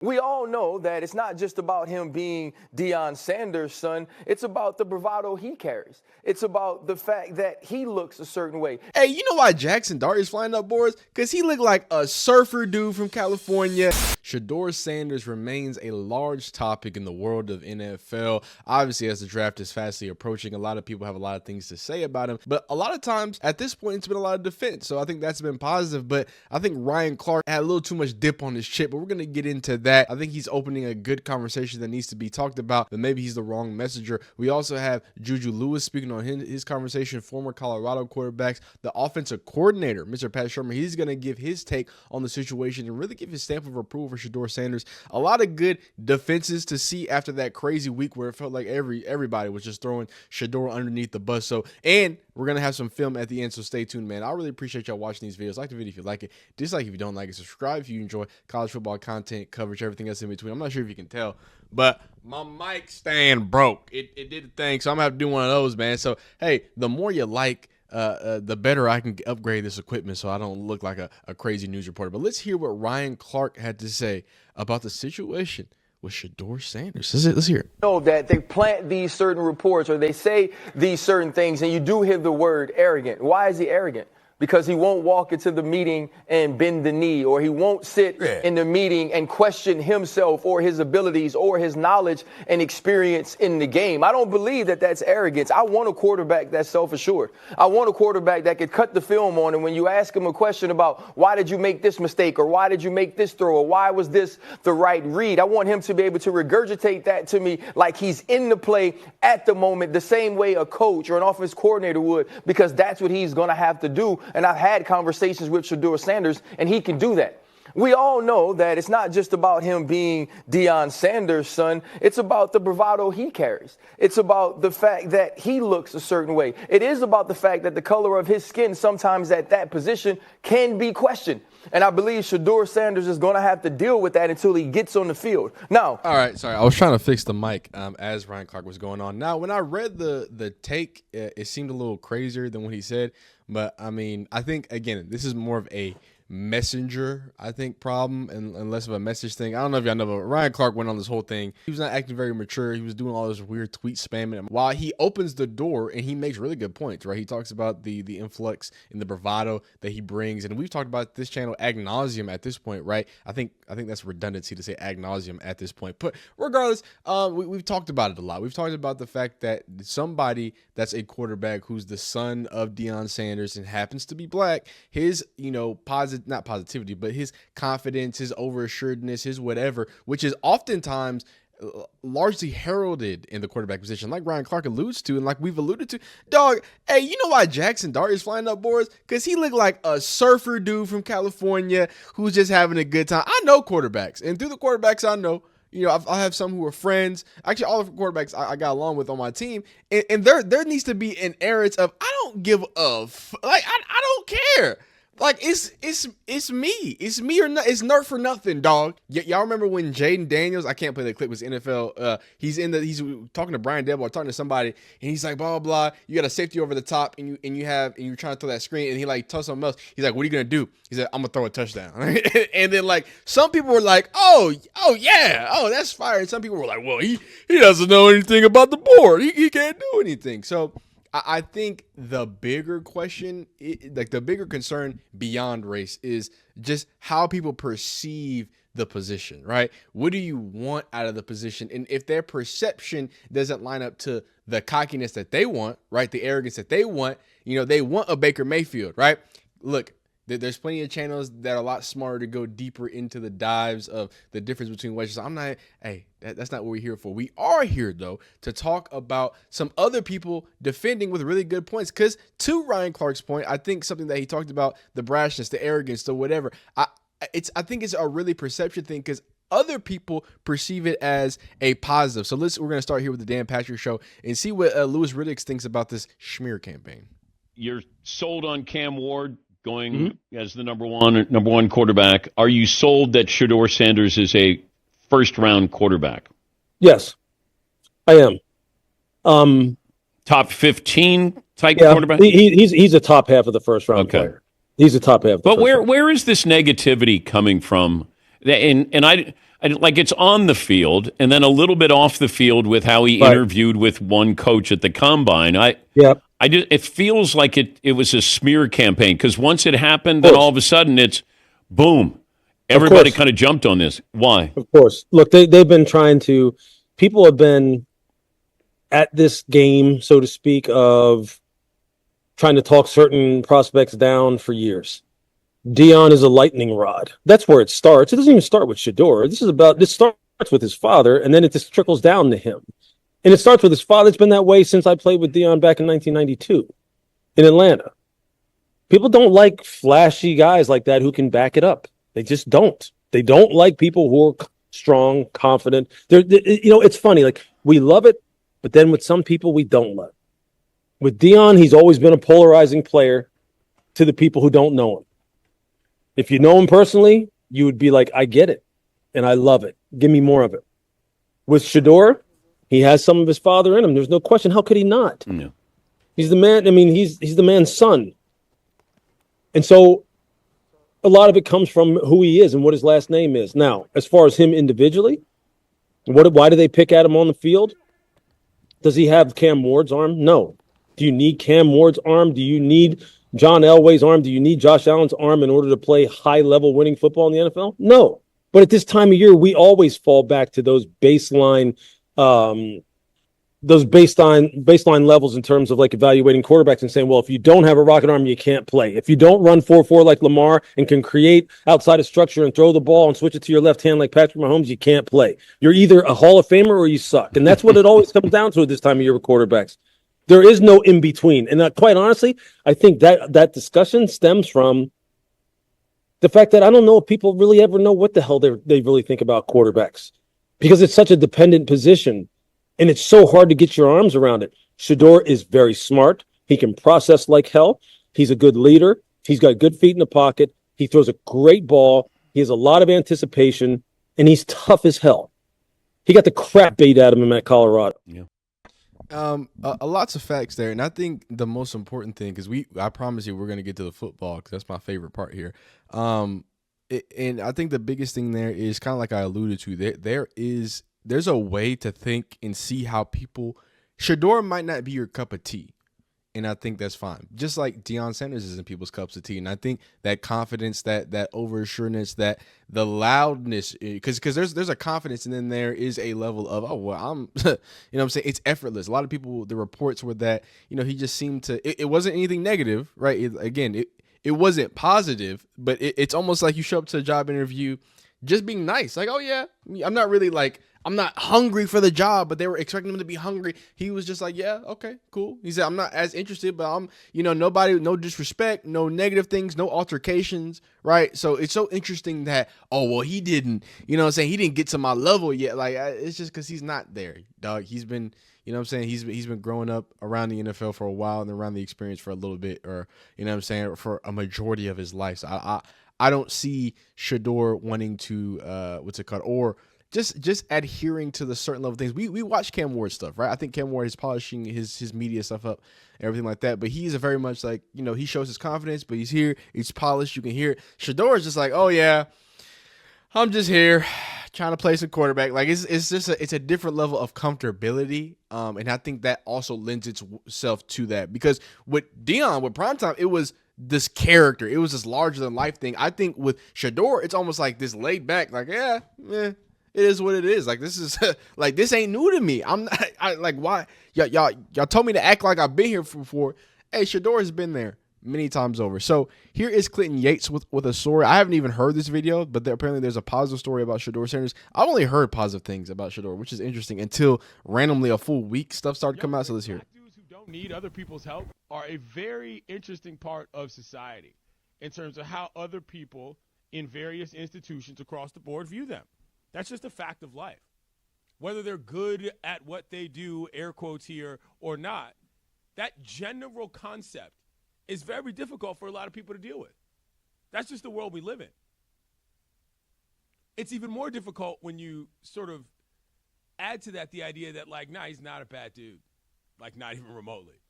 We all know that it's not just about him being Deion Sanders' son. It's about the bravado he carries. It's about the fact that he looks a certain way. Hey, you know why Jackson Dart is flying up boards? Because he looked like a surfer dude from California. Shedeur Sanders remains a large topic in the world of NFL. Obviously, as the draft is fastly approaching, a lot of people have a lot of things to say about him. But a lot of times, at this point, it's been a lot of defense. So I think that's been positive. But I think Ryan Clark had a little too much dip on his chip. But we're going to get into that. I think he's opening a good conversation that needs to be talked about, but maybe he's the wrong messenger. We also have Juju Lewis speaking on his conversation, former Colorado quarterbacks, the offensive coordinator, Mr. Pat Shurmur. He's going to give his take on the situation and really give his stamp of approval for Shedeur Sanders. A lot of good defenses to see after that crazy week where it felt like everybody was just throwing Shedeur underneath the bus. So, and we're going to have some film at the end, so stay tuned, man. I really appreciate y'all watching these videos. Like the video if you like it. Dislike if you don't like it. Subscribe if you enjoy college football content, coverage, everything else in between. I'm not sure if you can tell, but my mic stand broke. It did a thing, so I'm going to have to do one of those, man. So, hey, the more you like, the better I can upgrade this equipment so I don't look like a crazy news reporter. But let's hear what Ryan Clark had to say about the situation with Shedeur Sanders. Let's hear it. Know that they plant these certain reports or they say these certain things, and you do hear the word arrogant. Why is he arrogant? Because he won't walk into the meeting and bend the knee, or he won't sit in the meeting and question himself or his abilities or his knowledge and experience in the game. I don't believe that that's arrogance. I want a quarterback that's self-assured. I want a quarterback that could cut the film on, and when you ask him a question about why did you make this mistake or why did you make this throw or why was this the right read, I want him to be able to regurgitate that to me like he's in the play at the moment, the same way a coach or an offense coordinator would, because that's what he's going to have to do. And I've had conversations with Shedeur Sanders, and he can do that. We all know that it's not just about him being Deion Sanders' son. It's about the bravado he carries. It's about the fact that he looks a certain way. It is about the fact that the color of his skin sometimes at that position can be questioned. And I believe Shedeur Sanders is going to have to deal with that until he gets on the field. Now, all right, sorry, I was trying to fix the mic as Ryan Clark was going on. Now, when I read the take, it seemed a little crazier than what he said. But, I mean, I think, again, this is more of a messenger, I think, problem and less of a message thing. I don't know if y'all know, but Ryan Clark went on this whole thing. He was not acting very mature. He was doing all this weird tweet spamming. While he opens the door and he makes really good points, right? He talks about the influx and the bravado that he brings. And we've talked about this channel ad nauseum at this point, right? I think that's redundancy to say ad nauseum at this point. But regardless, we've talked about it a lot. We've talked about the fact that somebody that's a quarterback who's the son of Deion Sanders and happens to be black, his, not positivity, but his confidence, his overassuredness, his whatever, which is oftentimes largely heralded in the quarterback position, like Ryan Clark alludes to, and like we've alluded to. Dog, hey, you know why Jackson Dart is flying up boards? Because he looked like a surfer dude from California who's just having a good time. I know quarterbacks, and through the quarterbacks I know, I have some who are friends. Actually, all of the quarterbacks I got along with on my team, and there needs to be an arrogance of I don't give a like I don't care. Like, it's me. It's me or no, it's nerf for nothing, dog. Y'all remember when Jaden Daniels, I can't play the clip, was NFL, he's talking to Brian Debo, talking to somebody, and he's like, blah, blah, blah. You got a safety over the top, and you're trying to throw that screen, and he like tells something else. He's like, what are you gonna do? He said, I'm gonna throw a touchdown. And then like some people were like, oh yeah, oh that's fire. And some people were like, well, he doesn't know anything about the board. He can't do anything. So I think the bigger question, like the bigger concern beyond race, is just how people perceive the position, right? What do you want out of the position? And if their perception doesn't line up to the cockiness that they want, right, the arrogance that they want, they want a Baker Mayfield, right? Look, there's plenty of channels that are a lot smarter to go deeper into the dives of the difference between wedges. That's not what we're here for. We are here, though, to talk about some other people defending with really good points. Because to Ryan Clark's point, I think something that he talked about, the brashness, the arrogance, the whatever, I think it's a really perception thing because other people perceive it as a positive. So we're going to start here with the Dan Patrick Show and see what Louis Riddick thinks about this Shurmur campaign. You're sold on Cam Ward going as the number one quarterback. Are you sold that Shedeur Sanders is a first-round quarterback? Yes, I am. Top 15 type quarterback? He's a top half of the first-round player. He's a top half. But where is this negativity coming from? And like it's on the field and then a little bit off the field with how he Right. interviewed with one coach at the combine. Yep. It feels like it was a smear campaign because once it happened, Of then course. all of a sudden it's boom. Of Everybody course. kind of jumped on this. Why? Of course. Look, they've been trying to. People have been at this game, so to speak, of trying to talk certain prospects down for years. Dion is a lightning rod. That's where it starts. It doesn't even start with Shedeur. This starts with his father, and then it just trickles down to him. And it starts with his father. It's been that way since I played with Dion back in 1992 in Atlanta. People don't like flashy guys like that who can back it up. They just don't. They don't like people who are strong, confident. It's funny. Like, we love it, but then with some people, we don't love it. With Dion, he's always been a polarizing player to the people who don't know him. If you know him personally, you would be like, I get it, and I love it. Give me more of it. With Shedeur, he has some of his father in him. There's no question. How could he not? Yeah. He's the man. I mean, he's the man's son. And so a lot of it comes from who he is and what his last name is. Now, as far as him individually, why do they pick at him on the field? Does he have Cam Ward's arm? No. Do you need Cam Ward's arm? Do you need John Elway's arm? Do you need Josh Allen's arm in order to play high-level winning football in the NFL? No. But at this time of year, we always fall back to those baseline levels in terms of like evaluating quarterbacks and saying, well, if you don't have a rocket arm, you can't play. If you don't run 4.4 like Lamar and can create outside of structure and throw the ball and switch it to your left hand like Patrick Mahomes, you can't play. You're either a Hall of Famer or you suck. And that's what it always comes down to at this time of year with quarterbacks. There is no in between. And quite honestly, I think that discussion stems from the fact that I don't know if people really ever know what the hell they really think about quarterbacks, because it's such a dependent position and it's so hard to get your arms around it. Shedeur is very smart. He can process like hell. He's a good leader. He's got good feet in the pocket. He throws a great ball. He has a lot of anticipation, and he's tough as hell. He got the crap beat out of him at Colorado. Yeah. Lots of facts there, and I think the most important thing, because I promise you we're going to get to the football because that's my favorite part here. And I think the biggest thing there is kind of like I alluded to. There's a way to think and see how people. Shedeur might not be your cup of tea, and I think that's fine. Just like Deion Sanders isn't people's cups of tea, and I think that confidence, that overassuredness, that the loudness, because there's a confidence, and then there is a level of I'm, what I'm saying, it's effortless. A lot of people, the reports were that he just seemed to. It wasn't anything negative, right? It wasn't positive, but it's almost like you show up to a job interview just being nice, like, oh yeah, I'm not hungry for the job, but they were expecting him to be hungry. He was just like, yeah, okay, cool. He said, I'm not as interested, but I'm, nobody, no disrespect, no negative things, no altercations, right? So it's so interesting that, he didn't, he didn't get to my level yet. Like, it's just because he's not there, dog. He's been, he's been growing up around the NFL for a while and around the experience for a little bit, or, for a majority of his life. So I don't see Shedeur wanting to, or just adhering to the certain level of things. We watch Cam Ward stuff, right? I think Cam Ward is polishing his media stuff up, everything like that. But he's a very much like, he shows his confidence, but he's here, he's polished, you can hear it. Shedeur is just like, oh yeah, I'm just here trying to play some quarterback. Like it's just it's a different level of comfortability. And I think that also lends itself to that, because with Dion, with Primetime, it was this character. It was this larger than life thing. I think with Shedeur, it's almost like this laid back, like, it is what it is. Like, this is like, this ain't new to me. Why y'all told me to act like I've been here before. Hey, Shedeur has been there many times over. So here is Clinton Yates with a story. I haven't even heard this video, but apparently there's a positive story about Shedeur Sanders. I've only heard positive things about Shedeur, which is interesting, until randomly a full week stuff started coming out. So let's hear it. Dudes who don't need other people's help are a very interesting part of society in terms of how other people in various institutions across the board view them. That's just a fact of life. Whether they're good at what they do, air quotes here, or not, that general concept is very difficult for a lot of people to deal with. That's just the world we live in. It's even more difficult when you sort of add to that the idea that, like, nah, he's not a bad dude. Like, not even remotely.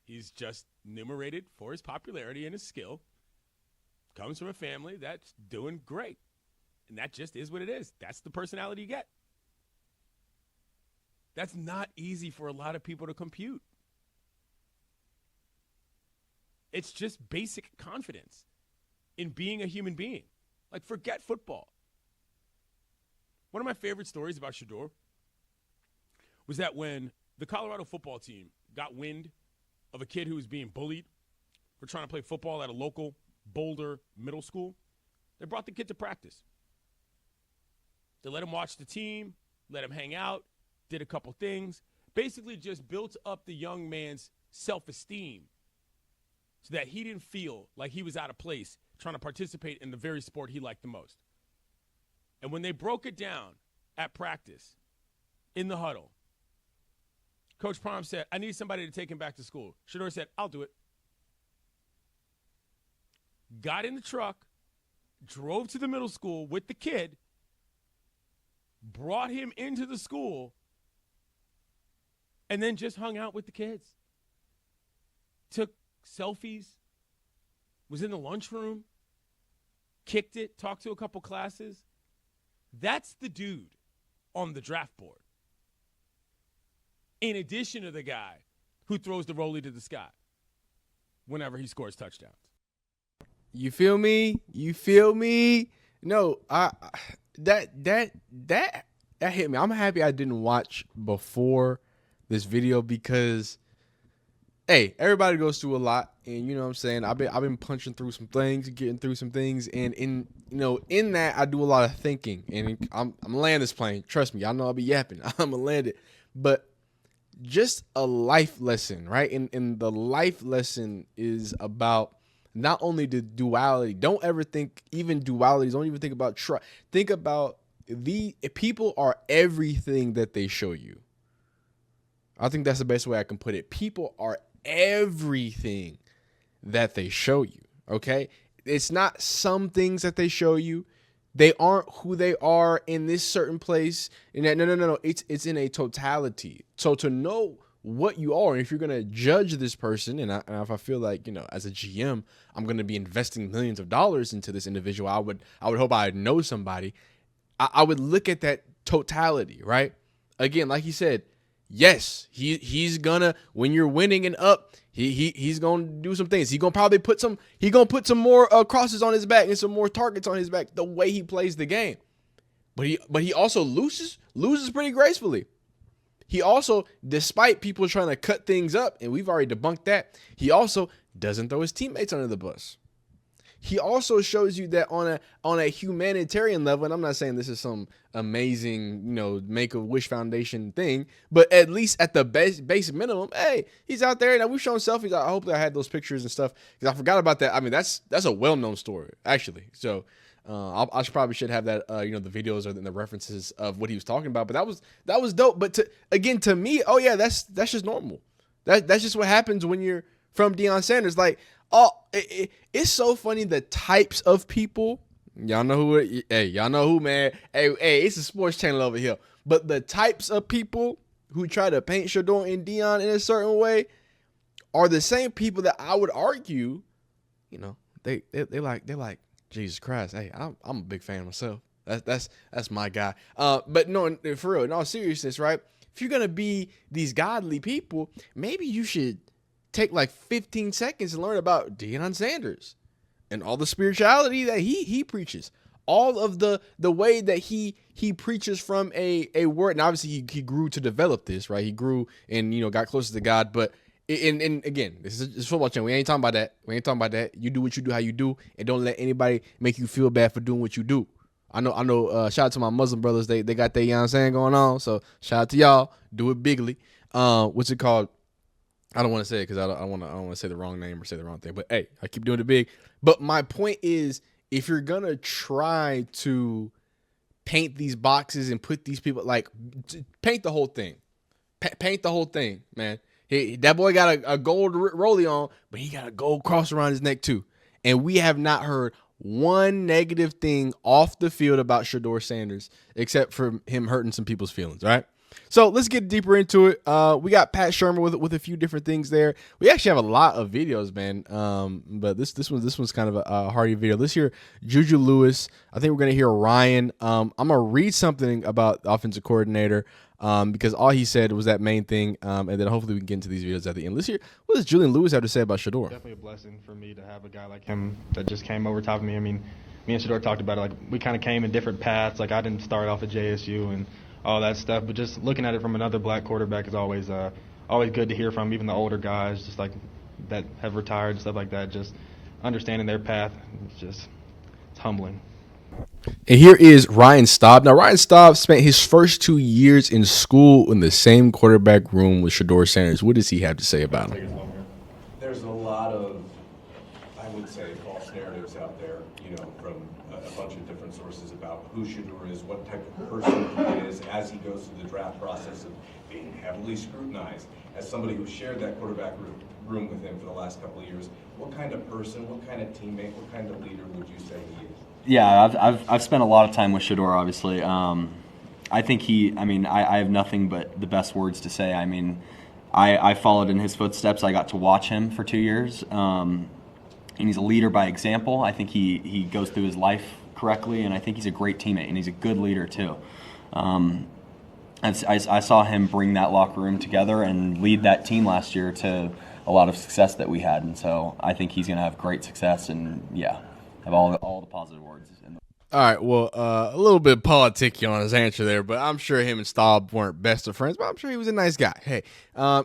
He's just enumerated for his popularity and his skill. Comes from a family that's doing great. And that just is what it is. That's the personality you get. That's not easy for a lot of people to compute. It's just basic confidence in being a human being. Like, forget football. One of my favorite stories about Shedeur was that when the Colorado football team got wind of a kid who was being bullied for trying to play football at a local Boulder middle school, they brought the kid to practice. They let him watch the team, let him hang out, did a couple things, basically just built up the young man's self-esteem so that he didn't feel like he was out of place trying to participate in the very sport he liked the most. And when they broke it down at practice, in the huddle, Coach Prom said, I need somebody to take him back to school. Shedeur said, I'll do it. Got in the truck, drove to the middle school with the kid, brought him into the school, and then just hung out with the kids. Took selfies, was in the lunchroom, kicked it, talked to a couple classes. That's the dude on the draft board. In addition to the guy who throws the rollie to the sky whenever he scores touchdowns. You feel me? You feel me? No, that hit me. I'm happy I didn't watch before this video because, hey, everybody goes through a lot, and you know what I'm saying. I've been punching through some things, getting through some things, and in that I do a lot of thinking, and I'm landing this plane. Trust me, y'all know I'll be yapping. I'm gonna land it, but just a life lesson, right? And the life lesson is about not only the duality. Don't ever think even dualities. Don't even think about think about people are everything that they show you. I think that's the best way I can put it. People are everything that they show you. Okay, it's not some things that they show you. They aren't who they are in this certain place. And no. It's in a totality. So to know what you are, and if you're gonna judge this person, and if I feel like, as a GM, I'm gonna be investing millions of dollars into this individual, I would hope I know somebody. I would look at that totality, right? Again, like he said, yes, he's gonna, when you're winning and up, he's gonna do some things. He's gonna probably put some more crosses on his back and some more targets on his back the way he plays the game. But he also loses pretty gracefully. He also, despite people trying to cut things up, and we've already debunked that, he also doesn't throw his teammates under the bus. He also shows you that on a humanitarian level, and I'm not saying this is some amazing, Make-A-Wish Foundation thing, but at least at the base minimum, hey, he's out there. Now, we've shown selfies. I hope that I had those pictures and stuff because I forgot about that. I mean, that's a well-known story, actually. So I probably should have that, the videos or the references of what he was talking about. But that was dope. But to me, oh yeah, that's just normal. That's just what happens when you're from Deion Sanders. Like, it's so funny the types of people. Y'all know who? Hey, y'all know who, man. Hey, it's a sports channel over here. But the types of people who try to paint Shedeur and Deion in a certain way are the same people that I would argue, they like Jesus Christ. Hey, I'm a big fan myself. That's my guy. But no, for real, in all seriousness, right? If you're gonna be these godly people, maybe you should take like 15 seconds to learn about Deion Sanders and all the spirituality that he preaches, all of the way that he preaches from a word. And obviously he grew to develop this, right? He grew and got closer to God. But and again, this is a football channel. We ain't talking about that. You do what you do, how you do, and don't let anybody make you feel bad for doing what you do. I know. Shout out to my Muslim brothers. They got their going on. So shout out to y'all. Do it bigly. What's it called? I don't want to say it because I don't want to say the wrong name or say the wrong thing. But hey, I keep doing it big. But my point is, if you're gonna try to paint these boxes and put these people paint the whole thing, paint the whole thing, man. That boy got a gold rollie on, but he got a gold cross around his neck too. And we have not heard one negative thing off the field about Shedeur Sanders, except for him hurting some people's feelings, right? So let's get deeper into it. We got Pat Shurmur with a few different things there. We actually have a lot of videos, man. But this one's kind of a hearty video. Let's hear Juju Lewis. I think we're gonna hear Ryan. I'm gonna read something about the offensive coordinator. Because all he said was that main thing, and then hopefully we can get into these videos at the end. Let's hear what does Julian Lewis have to say about Shedeur. Definitely a blessing for me to have a guy like him that just came over top of me. I mean, me and Shedeur talked about it. Like, we kind of came in different paths. Like, I didn't start off at JSU and all that stuff, but just looking at it from another black quarterback is always good to hear from, even the older guys, just like that have retired and stuff like that. Just understanding their path, it's humbling. And here is Ryan Staub. Now, Ryan Staub spent his first 2 years in school in the same quarterback room with Shedeur Sanders. What does he have to say about him? There's a lot of, I would say, false narratives out there, from a bunch of different sources about who Shedeur is, what type of person he is as he goes through the draft process of being heavily scrutinized. As somebody who shared that quarterback room with him for the last couple of years, what kind of person, what kind of teammate, what kind of leader would you say he is? Yeah, I've spent a lot of time with Shedeur, obviously. I think I have nothing but the best words to say. I mean, I followed in his footsteps. I got to watch him for 2 years. And he's a leader by example. I think he goes through his life correctly, and I think he's a great teammate, and he's a good leader too. I saw him bring that locker room together and lead that team last year to a lot of success that we had. And so I think he's going to have great success and, have all the positive words. All right, well, a little bit politicky on his answer there, but I'm sure him and Staub weren't best of friends, but I'm sure he was a nice guy. Hey,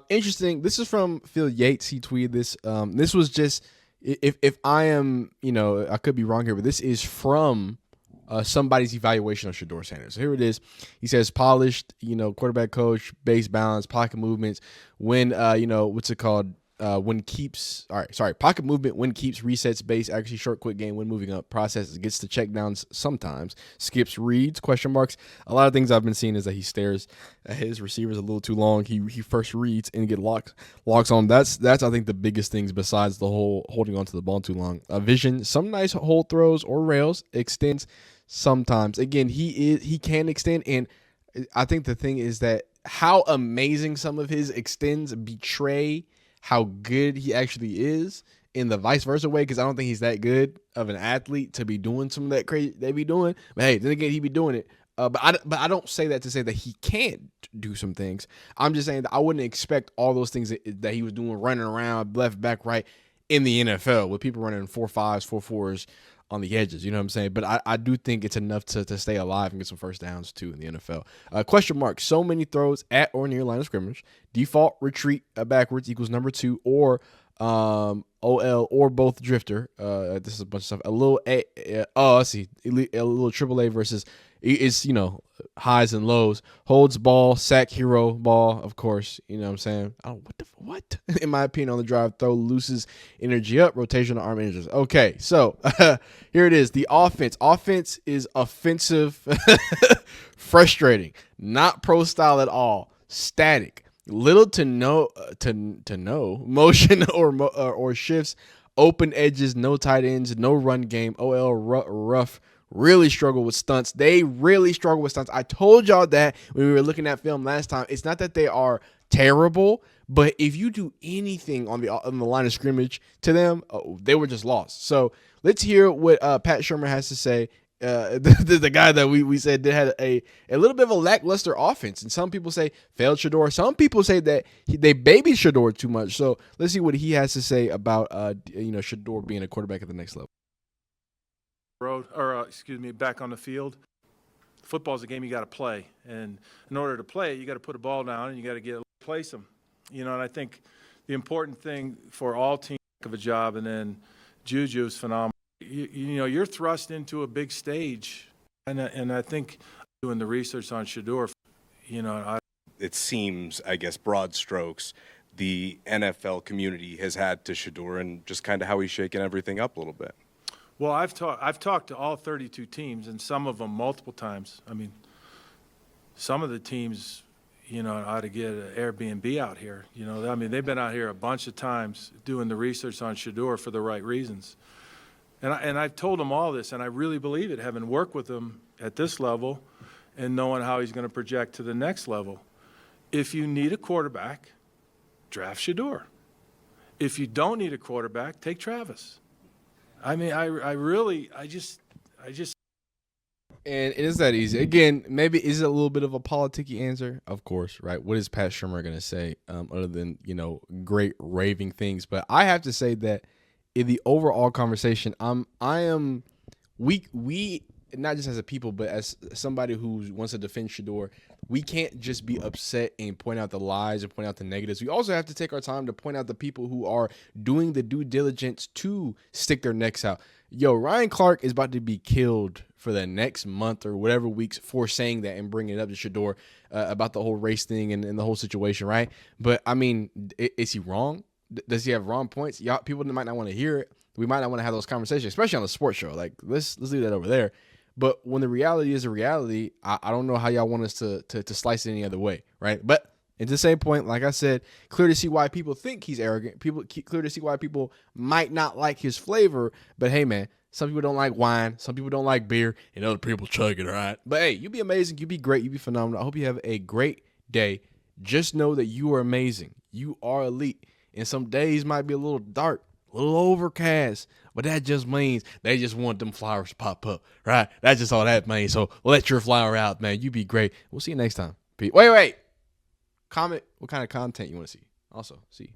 interesting. This is from Phil Yates. He tweeted this. This was just, if I am, I could be wrong here, but this is from somebody's evaluation of Shedeur Sanders. So here it is. He says, polished, quarterback coach, base balance, pocket movements, when, what's it called? Pocket movement, when keeps, resets, base, accuracy, short, quick game, when moving up, processes, gets to check downs sometimes, skips, reads, question marks. A lot of things I've been seeing is that he stares at his receivers a little too long. He first reads and get locks on. That's I think the biggest things besides the whole holding on to the ball too long. Vision, some nice hold throws or rails, extends sometimes. Again, he can extend, and I think the thing is that how amazing some of his extends betray how good he actually is in the vice versa way, because I don't think he's that good of an athlete to be doing some of that crazy they be doing. But hey, then again, he be doing it. But I don't say that to say that he can't do some things. I'm just saying that I wouldn't expect all those things that he was doing, running around left, back, right in the NFL with people running 4.5s, 4.4s on the edges. You know what I'm saying? But I do think it's enough to stay alive and get some first downs too in the NFL. Question mark. So many throws at or near line of scrimmage. Default retreat backwards equals number 2 or OL or both drifter. This is a bunch of stuff. A little let's see. A little AAA versus is highs and lows. Holds ball, sack, hero ball, of course. You know what I'm saying? Oh, what? In my opinion, on the drive, throw loses energy up, rotational arm energies. Okay, so here it is. The offense. Offense is offensive, frustrating, not pro style at all, static, little to no motion or shifts, open edges, no tight ends, no run game. OL rough. Really struggle with stunts. They really struggle with stunts. I told y'all that when we were looking at film last time. It's not that they are terrible, but if you do anything on the line of scrimmage to them, they were just lost. So let's hear what Pat Shurmur has to say. The guy that we said had a little bit of a lackluster offense, and some people say failed Shedeur. Some people say that they babied Shedeur too much. So let's see what he has to say about Shedeur being a quarterback at the next level. Back on the field. Football's a game you got to play, and in order to play it, you got to put a ball down and you got to place them. And I think the important thing for all teams of a job, and then Juju's phenomenal. You're thrust into a big stage, and I think doing the research on Shedeur, it seems, I guess, broad strokes, the NFL community has had to Shedeur and just kind of how he's shaking everything up a little bit. Well, I've talked to all 32 teams, and some of them multiple times. I mean, some of the teams, ought to get an Airbnb out here. They've been out here a bunch of times doing the research on Shedeur for the right reasons. And I've told them all this, and I really believe it, having worked with him at this level and knowing how he's going to project to the next level. If you need a quarterback, draft Shedeur. If you don't need a quarterback, take Travis. I mean, I just. And it is that easy. Again, maybe is it a little bit of a politicky answer? Of course, right? What is Pat Shurmur going to say other than, great raving things? But I have to say that in the overall conversation, we not just as a people, but as somebody who wants to defend Shedeur, we can't just be upset and point out the lies and point out the negatives. We also have to take our time to point out the people who are doing the due diligence to stick their necks out. Yo, Ryan Clark is about to be killed for the next month or whatever weeks for saying that and bringing it up to Shedeur about the whole race thing and the whole situation, right? But, I mean, is he wrong? Does he have wrong points? Y'all, people might not want to hear it. We might not want to have those conversations, especially on the sports show. Like, let's leave that over there. But when the reality is a reality, I don't know how y'all want us to slice it any other way, right? But at the same point, like I said, clear to see why people think he's arrogant. Clear to see why people might not like his flavor. But hey, man, some people don't like wine. Some people don't like beer. And other people chug it, all right? But hey, you be amazing. You be great. You be phenomenal. I hope you have a great day. Just know that you are amazing. You are elite. And some days might be a little dark, a little overcast. But that just means they just want them flowers to pop up, right? That's just all that means. So let your flower out, man. You be great. We'll see you next time. Wait. Comment what kind of content you want to see. Also, see.